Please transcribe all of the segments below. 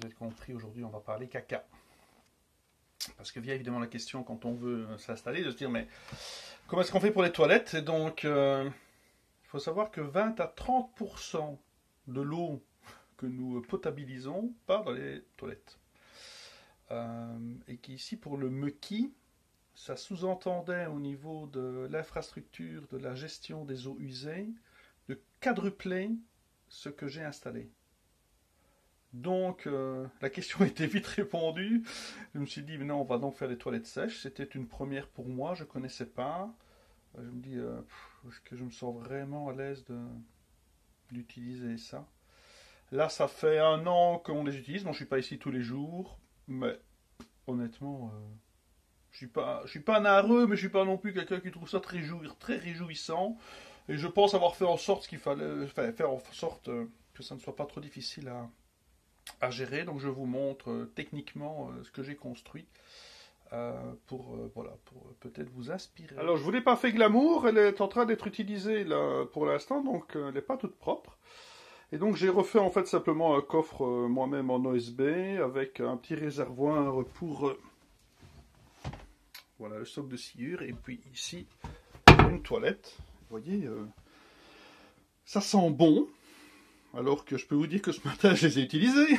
peut-être compris, aujourd'hui on va parler caca. Parce que vient évidemment la question quand on veut s'installer de se dire mais comment est-ce qu'on fait pour les toilettes? Et donc il faut savoir que 20 à 30% de l'eau que nous potabilisons part dans les toilettes. Et qu'ici pour le Meki, ça sous-entendait au niveau de l'infrastructure, de la gestion des eaux usées, de quadrupler ce que j'ai installé. Donc, la question était vite répondue. Je me suis dit, mais non, on va donc faire des toilettes sèches. C'était une première pour moi, je ne connaissais pas. Je me dis, est-ce que je me sens vraiment à l'aise d'utiliser ça? Là, ça fait 1 an qu'on les utilise. Bon, je ne suis pas ici tous les jours, mais honnêtement, je ne suis pas un narreux, mais je ne suis pas non plus quelqu'un qui trouve ça très réjouissant. Et je pense avoir fait en sorte ce qu'il fallait, enfin, faire en sorte que ça ne soit pas trop difficile à gérer. Donc je vous montre techniquement ce que j'ai construit pour peut-être vous inspirer. Alors je ne vous l'ai pas fait glamour, elle est en train d'être utilisée là, pour l'instant, donc elle n'est pas toute propre. Et donc j'ai refait en fait simplement un coffre moi-même en OSB avec un petit réservoir pour voilà, le socle de sciure. Et puis ici une toilette. Vous voyez, ça sent bon. Alors que je peux vous dire que ce matin, je les ai utilisés.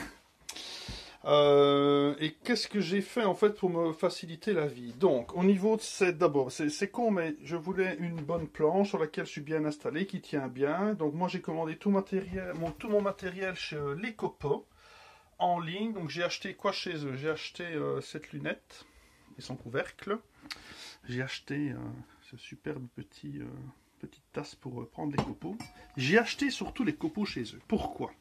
Et qu'est-ce que j'ai fait en fait pour me faciliter la vie? Donc, au niveau de cette, d'abord, c'est con, mais je voulais une bonne planche sur laquelle je suis bien installé, qui tient bien. Donc, moi, j'ai commandé tout mon matériel chez Lecopo en ligne. Donc, j'ai acheté quoi chez eux? J'ai acheté cette lunette et son couvercle. J'ai acheté ce superbe petite tasse pour prendre les copeaux. J'ai acheté surtout les copeaux chez eux. Pourquoi?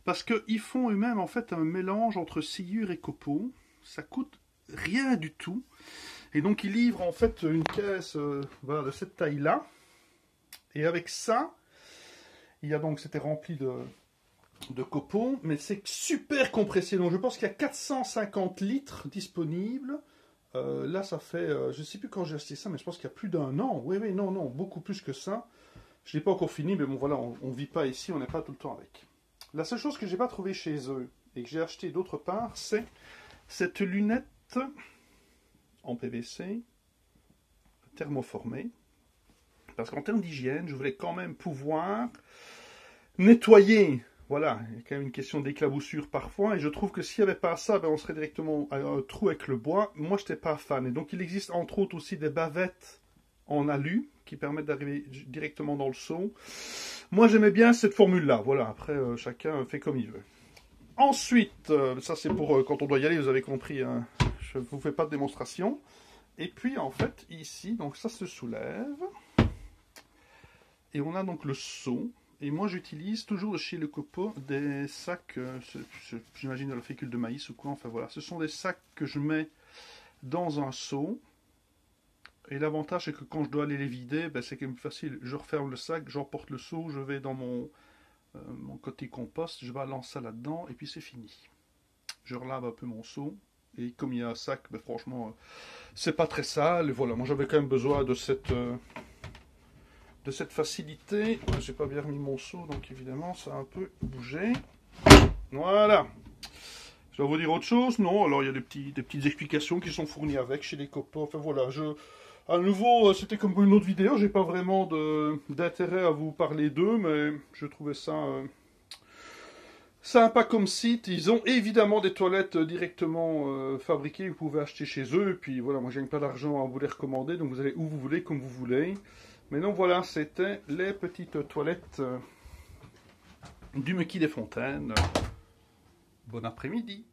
Parce qu'ils font eux-mêmes en fait un mélange entre sciure et copeaux. Ça coûte rien du tout. Et donc ils livrent en fait une caisse voilà, de cette taille-là. Et avec ça, il y a donc, c'était rempli de copeaux, mais c'est super compressé. Donc je pense qu'il y a 450 litres disponibles. Là, ça fait, je ne sais plus quand j'ai acheté ça, mais je pense qu'il y a plus d'1 an. Oui, non, beaucoup plus que ça. Je ne l'ai pas encore fini, mais bon, voilà, on ne vit pas ici, on n'est pas tout le temps avec. La seule chose que je n'ai pas trouvée chez eux, et que j'ai acheté d'autre part, c'est cette lunette en PVC, thermoformée. Parce qu'en termes d'hygiène, je voulais quand même pouvoir nettoyer. Voilà, il y a quand même une question d'éclaboussure parfois, et je trouve que s'il n'y avait pas ça, ben on serait directement à un trou avec le bois. Moi, je n'étais pas fan. Et donc, il existe entre autres aussi des bavettes en alu qui permettent d'arriver directement dans le seau. Moi, j'aimais bien cette formule-là. Voilà, après, chacun fait comme il veut. Ensuite, ça c'est pour quand on doit y aller, vous avez compris, hein, je ne vous fais pas de démonstration. Et puis, en fait, ici, donc ça se soulève. Et on a donc le seau. Et moi, j'utilise toujours chez Lecopo des sacs, j'imagine de la fécule de maïs ou quoi. Enfin voilà, ce sont des sacs que je mets dans un seau. Et l'avantage, c'est que quand je dois aller les vider, ben, c'est quand même facile. Je referme le sac, j'emporte le seau, je vais dans mon côté compost, je balance ça là-dedans et puis c'est fini. Je relave un peu mon seau. Et comme il y a un sac, ben, franchement, c'est pas très sale. Et voilà, moi j'avais quand même besoin de cette facilité. J'ai pas bien remis mon seau, donc évidemment ça a un peu bougé. Voilà. Je dois vous dire autre chose? Non, alors il y a des petites explications qui sont fournies avec chez Lecopo. Enfin voilà, à nouveau, c'était comme une autre vidéo, j'ai pas vraiment d'intérêt à vous parler d'eux, mais je trouvais ça sympa comme site. Ils ont évidemment des toilettes directement fabriquées, vous pouvez acheter chez eux. Et puis voilà, moi je gagne pas d'argent à vous les recommander, donc vous allez où vous voulez, comme vous voulez. Mais donc voilà, c'était les petites toilettes du Meki des Fontaines. Bon après-midi.